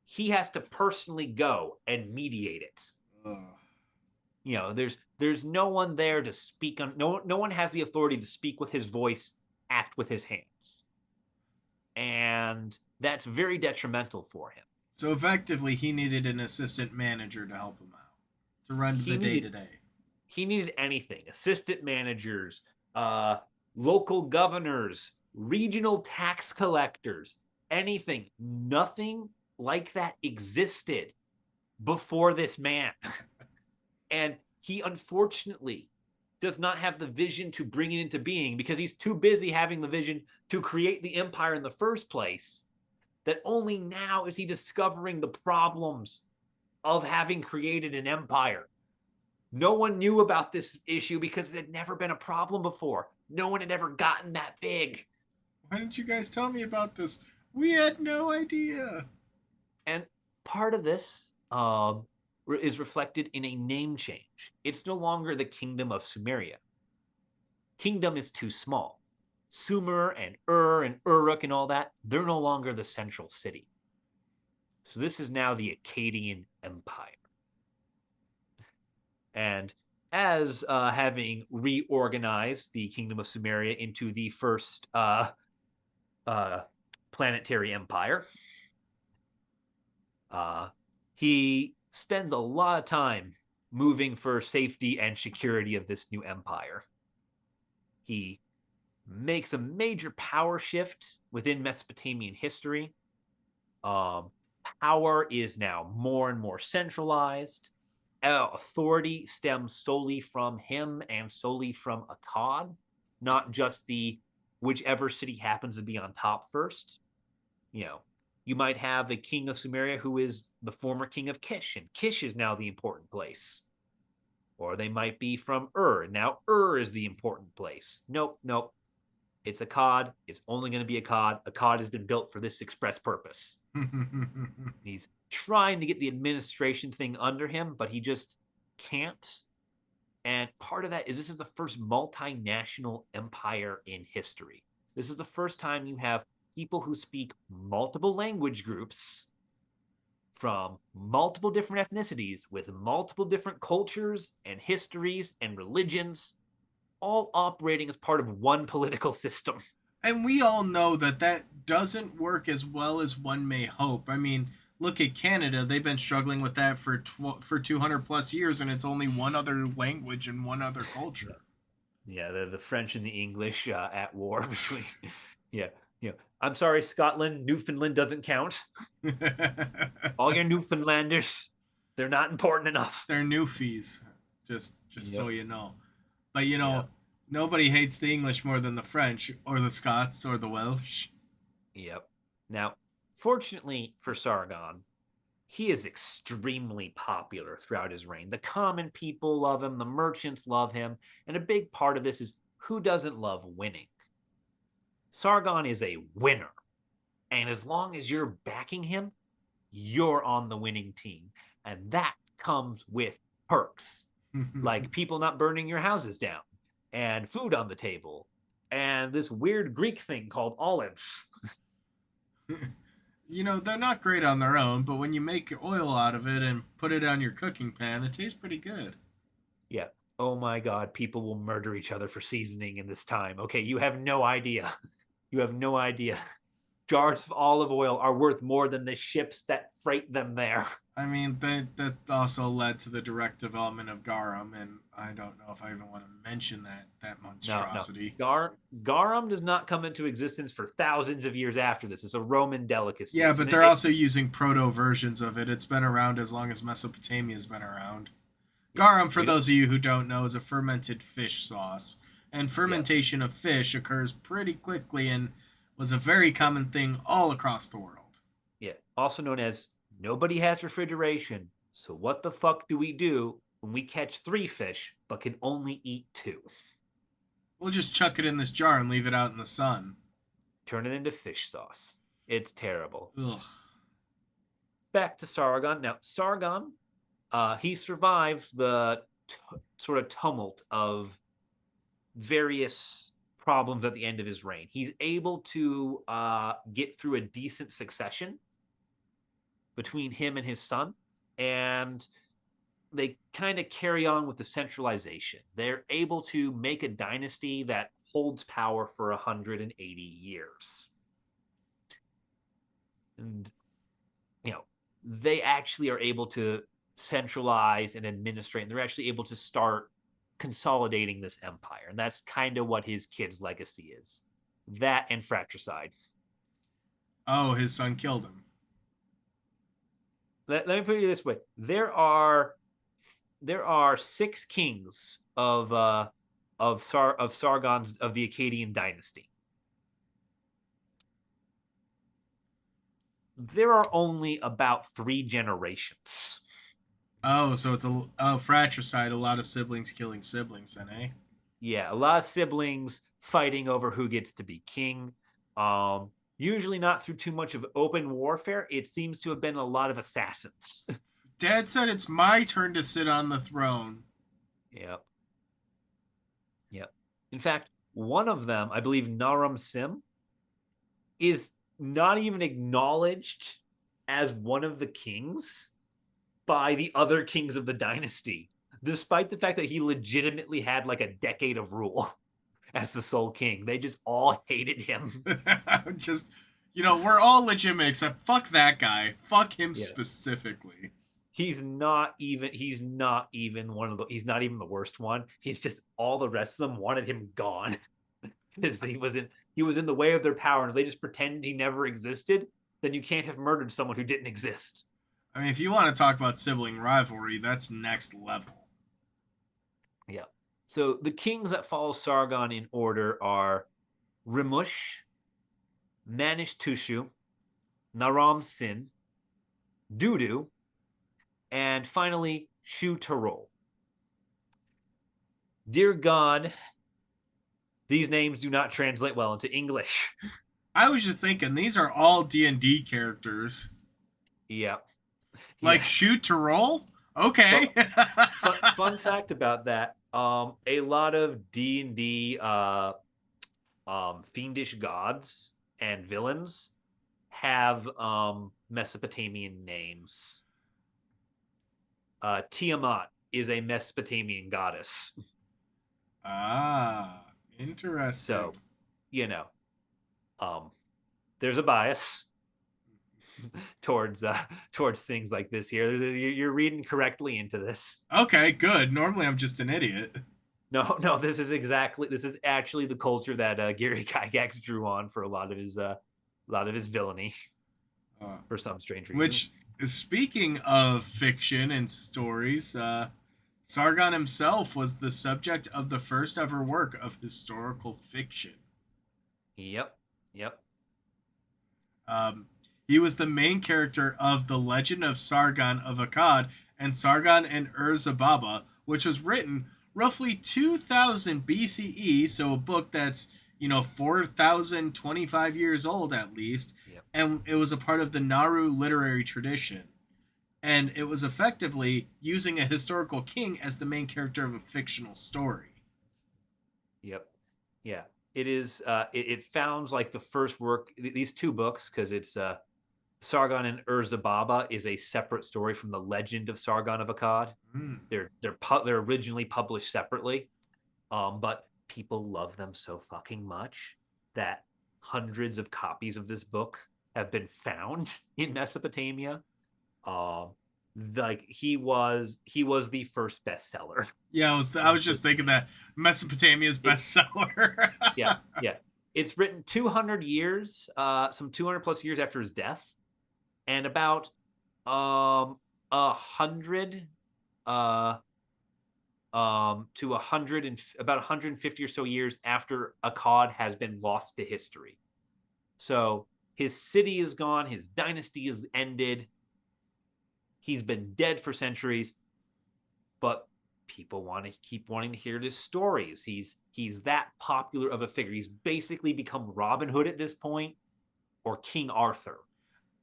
he has to personally go and mediate it. There's no one there to speak on. No one has the authority to speak with his voice, act with his hands, and that's very detrimental for him.
So effectively, he needed an assistant manager to help him out to run the day to day.
He needed anything: assistant managers, local governors, regional tax collectors, anything. Nothing like that existed before this man. And he unfortunately does not have the vision to bring it into being because he's too busy having the vision to create the empire in the first place, that only now is he discovering the problems of having created an empire. No one knew about this issue because it had never been a problem before. No one had ever gotten that big.
Why didn't you guys tell me about this? We had no idea.
And part of this is reflected in a name change. It's no longer the Kingdom of Sumeria. Kingdom is too small. Sumer and Uruk and all that, they're no longer the central city. So this is now the Akkadian Empire. And as having reorganized the Kingdom of Sumeria into the first planetary empire, he spends a lot of time moving for safety and security of this new empire. He makes a major power shift within Mesopotamian history. Power is now more and more centralized. Authority stems solely from him and solely from Akkad, not just the whichever city happens to be on top first. You might have a king of Sumeria who is the former king of Kish, and Kish is now the important place. Or they might be from and now is the important place. Nope. It's Akkad. It's only going to be Akkad. Akkad has been built for this express purpose. He's trying to get the administration thing under him, but he just can't. And part of that is this is the first multinational empire in history. This is the first time you have people who speak multiple language groups from multiple different ethnicities with multiple different cultures and histories and religions, all operating as part of one political system.
And we all know that that doesn't work as well as one may hope. I mean, look at Canada. They've been struggling with that for 200 plus years, and it's only one other language and one other culture.
Yeah, the French and the English at war between. Yeah. I'm sorry, Scotland, Newfoundland doesn't count. All your Newfoundlanders, they're not important enough.
They're Newfies, just so you know. But nobody hates the English more than the French or the Scots or the Welsh.
Yep. Now, fortunately for Sargon, he is extremely popular throughout his reign. The common people love him, the merchants love him, and a big part of this is who doesn't love winning? Sargon is a winner. And as long as you're backing him, you're on the winning team. And that comes with perks, like people not burning your houses down, and food on the table, and this weird Greek thing called olives.
They're not great on their own, but when you make oil out of it and put it on your cooking pan, it tastes pretty good.
Yeah. Oh my God, people will murder each other for seasoning in this time. Okay, you have no idea. You have no idea. Jars of olive oil are worth more than the ships that freight them there.
I mean, that also led to the direct development of garum, and I don't know if I even want to mention that monstrosity.
No. Garum does not come into existence for thousands of years after this. It's a Roman delicacy.
Yeah, but they're also using proto versions of it. It's been around as long as Mesopotamia's been around. Garum, for those of you who don't know, is a fermented fish sauce. And fermentation of fish occurs pretty quickly and was a very common thing all across the world.
Yeah, also known as nobody has refrigeration, so what the fuck do we do when we catch 3 fish but can only eat 2?
We'll just chuck it in this jar and leave it out in the sun.
Turn it into fish sauce. It's terrible.
Ugh.
Back to Sargon. Now, Sargon, he survives the sort of tumult of various problems at the end of his reign. He's able to get through a decent succession between him and his son, and they kind of carry on with the centralization. They're able to make a dynasty that holds power for 180 years. And, they actually are able to centralize and administrate, and they're actually able to start consolidating this empire. And that's kind of what his kid's legacy is. That and fratricide.
Oh, his son killed him.
Let me put it this way. There are 6 kings of Sargon's of the Akkadian dynasty. There are only about 3 generations.
Oh, so it's a fratricide, a lot of siblings killing siblings then, eh?
Yeah, a lot of siblings fighting over who gets to be king. Usually not through too much of open warfare. It seems to have been a lot of assassins.
Dad said it's my turn to sit on the throne.
Yep. In fact, one of them, I believe Naram Sim, is not even acknowledged as one of the kings by the other kings of the dynasty, despite the fact that he legitimately had like a decade of rule as the sole king. They just all hated him.
Just, we're all legitimate except fuck that guy. Fuck him specifically.
He's not even one of the he's not even the worst one. He's just all the rest of them wanted him gone. Because he was in the way of their power, and if they just pretend he never existed, then you can't have murdered someone who didn't exist.
I mean, if you want to talk about sibling rivalry, that's next level.
Yeah. So the kings that follow Sargon in order are Rimush, Manish Tushu, Naram Sin, Dudu, and finally Shu Tarol. Dear God, these names do not translate well into English.
I was just thinking, these are all D&D characters.
Yeah.
Like Shoot to Roll? Okay.
Fun fact about that. A lot of D&D fiendish gods and villains have Mesopotamian names. Tiamat is a Mesopotamian goddess.
Ah, interesting.
So, there's a bias towards things like this here. You're reading correctly into this.
Okay, good. Normally I'm just an idiot.
No, this is actually the culture that Gary Gygax drew on for a lot of his villainy for some strange reason.
Which, speaking of fiction and stories, Sargon himself was the subject of the first ever work of historical fiction.
Yep.
He was the main character of The Legend of Sargon of Akkad and Sargon and Ur-Zababa, which was written roughly 2000 BCE, so a book that's, 4,025 years old at least, and it was a part of the Naru literary tradition. And it was effectively using a historical king as the main character of a fictional story.
Yep. Yeah. It is. It founds like the first work. These 2 books, because it's Sargon and Ur-Zababa is a separate story from the Legend of Sargon of Akkad. They're originally published separately, but people love them so fucking much that hundreds of copies of this book have been found in Mesopotamia. Like he was the first bestseller.
Yeah, I was just thinking that Mesopotamia's bestseller.
Yeah. It's written 200 years, some 200 plus years after his death, and about 100 to 100 and about 150 or so years after Akkad has been lost to history. So his city is gone, his dynasty is ended. He's been dead for centuries, but people want to keep wanting to hear his stories. He's that popular of a figure. He's basically become Robin Hood at this point, or King Arthur,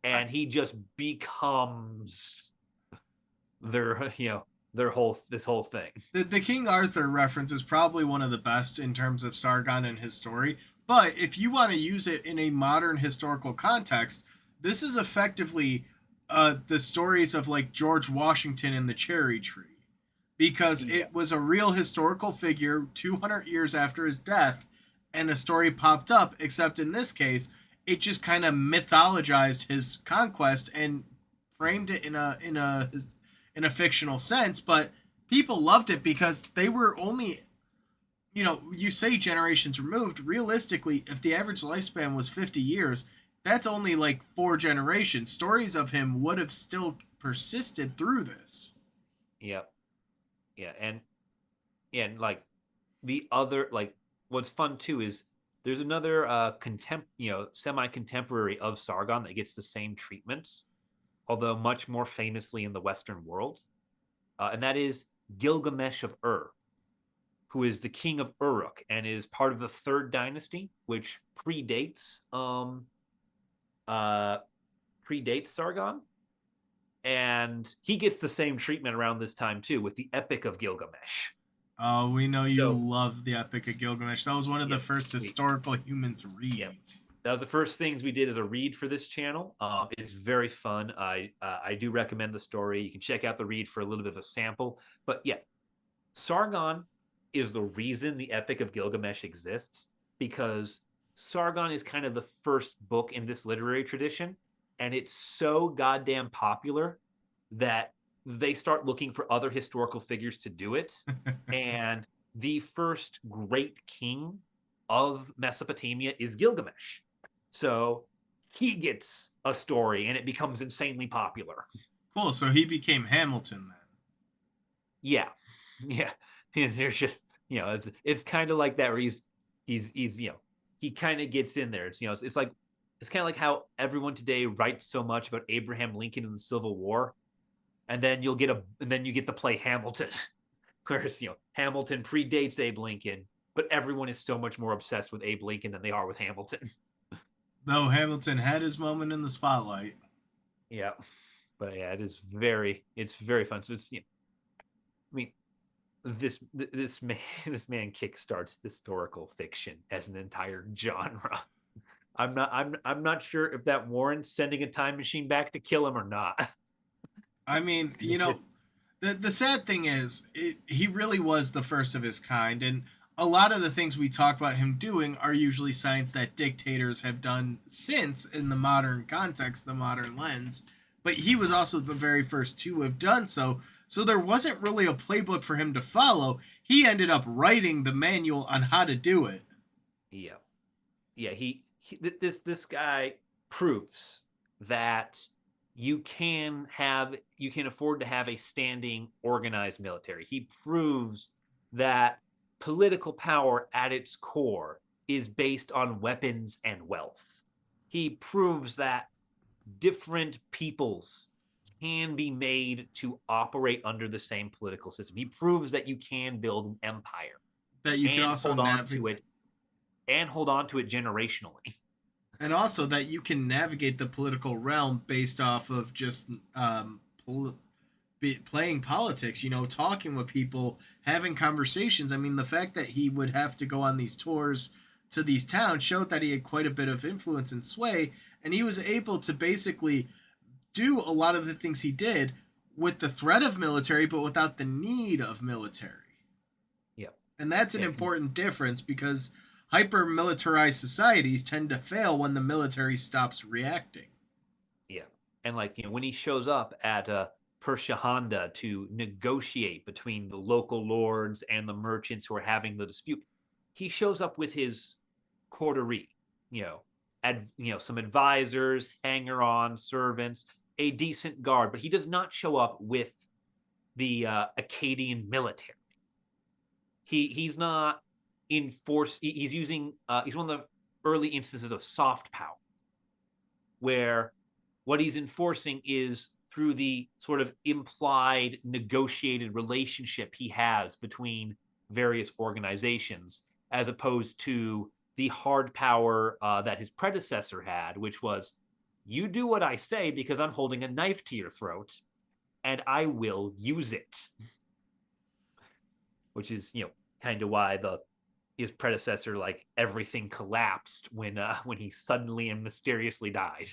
and he just becomes this whole thing.
The King Arthur reference is probably one of the best in terms of Sargon and his story. But if you want to use it in a modern historical context, this is effectively the stories of like George Washington and the cherry tree, because it was a real historical figure 200 years after his death, and a story popped up, except in this case it just kind of mythologized his conquest and framed it in a fictional sense, but People loved it because they were only, you say generations removed. Realistically, if the average lifespan was 50 years, that's only like 4 generations. Stories of him would have still persisted through this.
Yep. Yeah, and like the other like what's fun too is there's another semi contemporary of Sargon that gets the same treatments, although much more famously in the Western world, and that is Gilgamesh of Ur, who is the king of Uruk and is part of the third dynasty, which uh predates Sargon, and he gets the same treatment around this time too with the Epic of Gilgamesh.
Oh, we know you
So
love the Epic of Gilgamesh. That was one of the
yeah,
first
we
historical humans
yeah,
reads.
that was the first things we did as a read for this channel. It's very fun. I do recommend the story. You can check out the read for a little bit of a sample. But yeah, Sargon is the reason the Epic of Gilgamesh exists, because Sargon is kind of the first book in this literary tradition, and it's so goddamn popular that they start looking for other historical figures to do it. And the first great king of Mesopotamia is Gilgamesh. So he gets a story and it becomes insanely popular.
Cool. So he became Hamilton then.
Yeah. Yeah. There's just, it's kind of like that where he's he kind of gets in there. It's like it's kind of like how everyone today writes so much about Abraham Lincoln and the Civil War, and then you get the play Hamilton. Whereas, Hamilton predates Abe Lincoln, but everyone is so much more obsessed with Abe Lincoln than they are with Hamilton.
Though Hamilton had his moment in the spotlight.
Yeah. But yeah, it's very fun. So I mean, this man this man kickstarts historical fiction as an entire genre. I'm not sure if that warrants sending a time machine back to kill him or not.
I mean, the sad thing is, he really was the first of his kind, and a lot of the things we talk about him doing are usually science that dictators have done since in the modern context, the modern lens. But he was also the very first to have done so. So there wasn't really a playbook for him to follow. He ended up writing the manual on how to do it.
Yeah. Yeah, this guy proves that you can afford to have a standing organized military. He proves that political power at its core is based on weapons and wealth. He proves that different peoples can be made to operate under the same political system. He proves that you can build an empire
That you can
and
also
hold on
navigate,
to it and hold on to it generationally.
and also that you can navigate the political realm based off of just playing politics, talking with people, having conversations. I mean, the fact that he would have to go on these tours to these towns showed that he had quite a bit of influence and sway, and he was able to basically do a lot of the things he did with the threat of military, but without the need of military.
Yeah.
And that's an
Yeah.
important difference because hyper militarized societies tend to fail when the military stops reacting.
Yeah. And when he shows up at Pershahanda to negotiate between the local lords and the merchants who are having the dispute, he shows up with his coterie, some advisors, hanger-on servants, a decent guard, but he does not show up with the Akkadian military. He's not enforced. He's using. He's one of the early instances of soft power, where what he's enforcing is through the sort of implied negotiated relationship he has between various organizations, as opposed to the hard power that his predecessor had, which was, you do what I say because I'm holding a knife to your throat, and I will use it. Which is, kind of why his predecessor, everything collapsed when he suddenly and mysteriously died.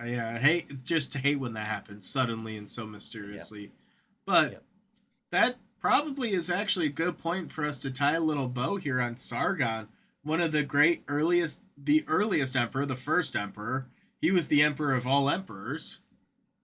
Yeah, I hate when that happens suddenly and so mysteriously.
Yeah.
But
Yeah.
that probably is actually a good point for us to tie a little bow here on Sargon, one of the earliest emperor, the first emperor. He was the emperor of all emperors.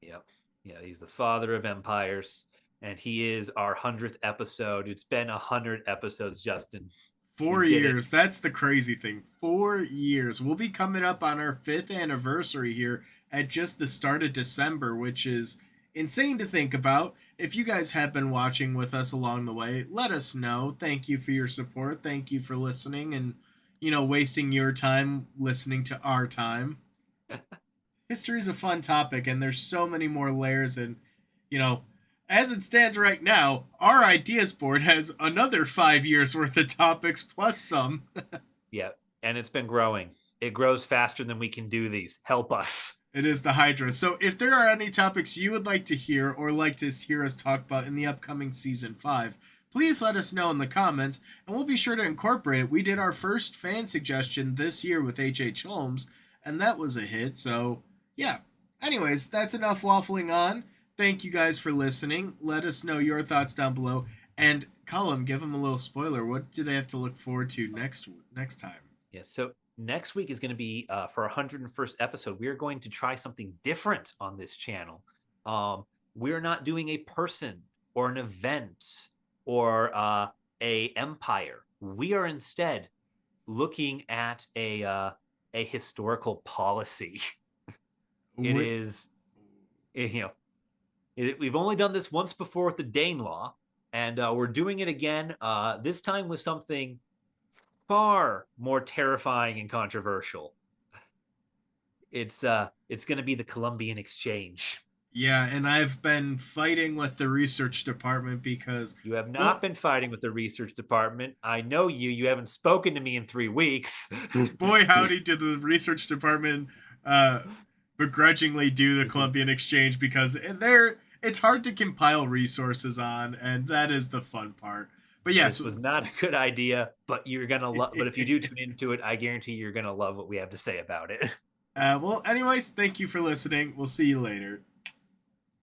Yep. Yeah, he's the father of empires. and he is our 100th episode. It's been 100 episodes, Justin.
4 years. That's the crazy thing. 4 years. We'll be coming up on our 5th anniversary here at just the start of December, which is insane to think about. If you guys have been watching with us along the way, let us know. Thank you for your support. Thank you for listening and, wasting your time listening to our time. History is a fun topic, and there's so many more layers. And, you know, as it stands right now, our ideas board has another 5 years worth of topics plus some.
Yeah, and it's been growing. It grows faster than we can do these. Help us.
It is the Hydra. So if there are any topics you would like to hear or like to hear us talk about in the upcoming season 5, please let us know in the comments, and we'll be sure to incorporate it. We did our first fan suggestion this year with H.H. Holmes, and that was a hit. So, yeah. Anyways, that's enough waffling on. Thank you guys for listening. Let us know your thoughts down below. And Colum, give them a little spoiler. What do they have to look forward to next time?
Yeah, so next week is going to be for our 101st episode. We are going to try something different on this channel. We're not doing a person or an event or a empire. We are instead looking at a historical policy. We've only done this once before with the Danelaw, and we're doing it again. This time with something far more terrifying and controversial. It's going to be the Columbian Exchange.
Yeah, and I've been fighting with the research department because...
You have not been fighting with the research department. I know you. You haven't spoken to me in 3 weeks.
Boy, howdy, did the research department begrudgingly do the Columbian Exchange, because it's hard to compile resources on, and that is the fun part. But yes,
this was not a good idea, but you're gonna love. But if you do tune into it, I guarantee you're gonna love what we have to say about it.
Well, anyways, thank you for listening. We'll see you later.